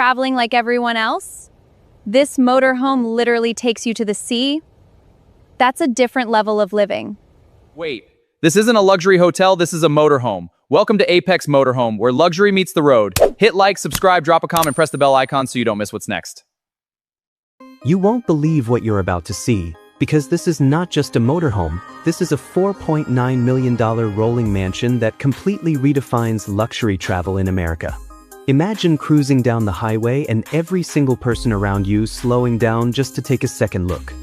traveling like everyone else? This motorhome literally takes you to the sea. That's a different level of living. Wait, this isn't a luxury hotel, this is a motorhome. Welcome to Apex Motorhome, where luxury meets the road. Hit like, subscribe, drop a comment, press the bell icon so you don't miss what's next. You won't believe what you're about to see, because this is not just a motorhome, this is a $4.9 million rolling mansion that completely redefines luxury travel in America. Imagine cruising down the highway and every single person around you slowing down just to take a second look.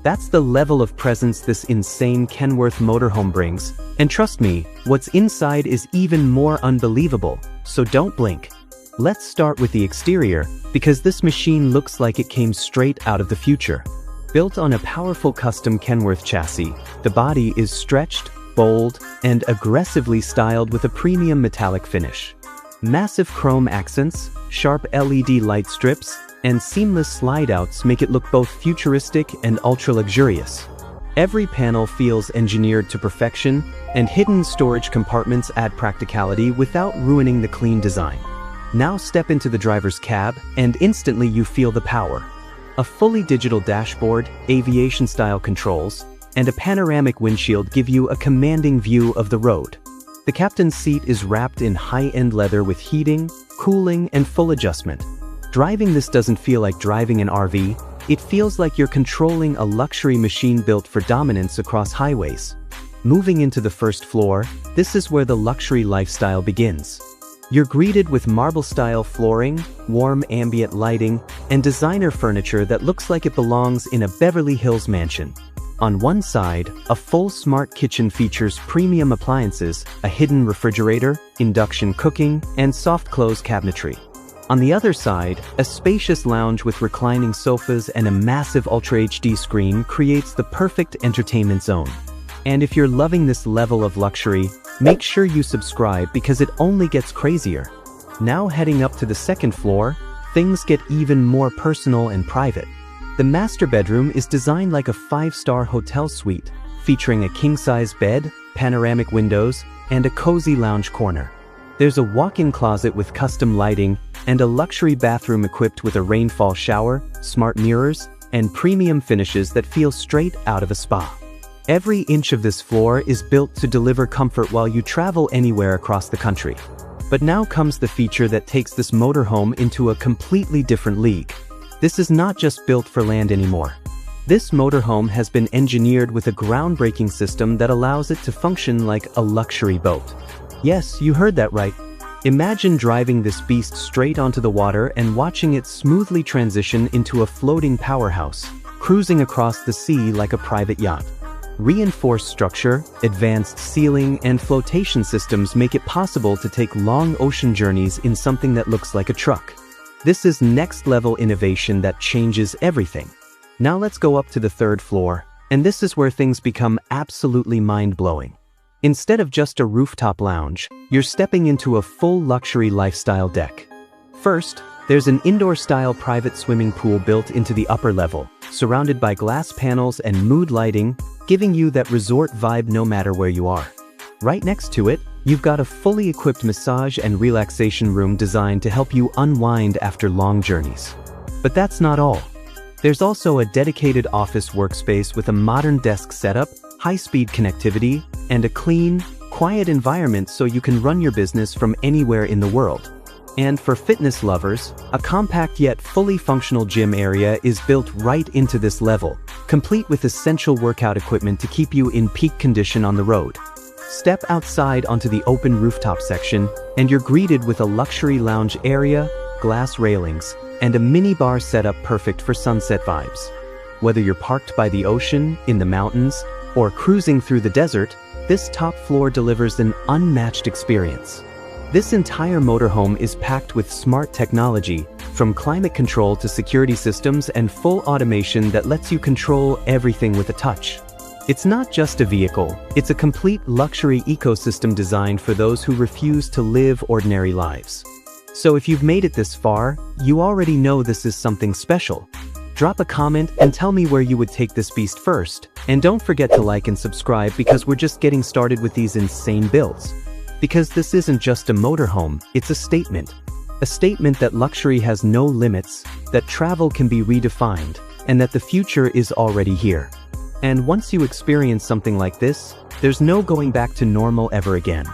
That's the level of presence this insane Kenworth Motorhome brings, and trust me, what's inside is even more unbelievable, so don't blink. Let's start with the exterior, because this machine looks like it came straight out of the future. Built on a powerful custom Kenworth chassis, the body is stretched, bold, and aggressively styled with a premium metallic finish. Massive chrome accents, sharp LED light strips, and seamless slide-outs make it look both futuristic and ultra-luxurious. Every panel feels engineered to perfection, and hidden storage compartments add practicality without ruining the clean design. Now step into the driver's cab, and instantly you feel the power. A fully digital dashboard, aviation-style controls, and a panoramic windshield give you a commanding view of the road. The captain's seat is wrapped in high-end leather with heating, cooling, and full adjustment. Driving this doesn't feel like driving an RV, it feels like you're controlling a luxury machine built for dominance across highways. Moving into the first floor, this is where the luxury lifestyle begins. You're greeted with marble-style flooring, warm ambient lighting, and designer furniture that looks like it belongs in a Beverly Hills mansion. On one side, a full smart kitchen features premium appliances, a hidden refrigerator, induction cooking, and soft close cabinetry. On the other side, a spacious lounge with reclining sofas and a massive Ultra HD screen creates the perfect entertainment zone. And if you're loving this level of luxury, make sure you subscribe because it only gets crazier. Now heading up to the second floor, things get even more personal and private. The master bedroom is designed like a 5-star hotel suite, featuring a king-size bed, panoramic windows, and a cozy lounge corner. There's a walk-in closet with custom lighting and a luxury bathroom equipped with a rainfall shower, smart mirrors, and premium finishes that feel straight out of a spa. Every inch of this floor is built to deliver comfort while you travel anywhere across the country. But now comes the feature that takes this motorhome into a completely different league. This is not just built for land anymore. This motorhome has been engineered with a groundbreaking system that allows it to function like a luxury boat. Yes, you heard that right. Imagine driving this beast straight onto the water and watching it smoothly transition into a floating powerhouse, cruising across the sea like a private yacht. Reinforced structure, advanced sealing, and flotation systems make it possible to take long ocean journeys in something that looks like a truck. This is next-level innovation that changes everything. Now let's go up to the third floor, and this is where things become absolutely mind-blowing. Instead of just a rooftop lounge, you're stepping into a full luxury lifestyle deck. First, there's an indoor-style private swimming pool built into the upper level, surrounded by glass panels and mood lighting, giving you that resort vibe no matter where you are. Right next to it, you've got a fully equipped massage and relaxation room designed to help you unwind after long journeys. But that's not all. There's also a dedicated office workspace with a modern desk setup, high-speed connectivity, and a clean, quiet environment so you can run your business from anywhere in the world. And for fitness lovers, a compact yet fully functional gym area is built right into this level, complete with essential workout equipment to keep you in peak condition on the road. Step outside onto the open rooftop section, and you're greeted with a luxury lounge area, glass railings, and a mini bar setup perfect for sunset vibes. Whether you're parked by the ocean, in the mountains, or cruising through the desert, this top floor delivers an unmatched experience. This entire motorhome is packed with smart technology, from climate control to security systems and full automation that lets you control everything with a touch. It's not just a vehicle, it's a complete luxury ecosystem designed for those who refuse to live ordinary lives. So if you've made it this far, you already know this is something special. Drop a comment and tell me where you would take this beast first. And don't forget to like and subscribe because we're just getting started with these insane builds. Because this isn't just a motorhome, it's a statement. A statement that luxury has no limits, that travel can be redefined, and that the future is already here. And once you experience something like this, there's no going back to normal ever again.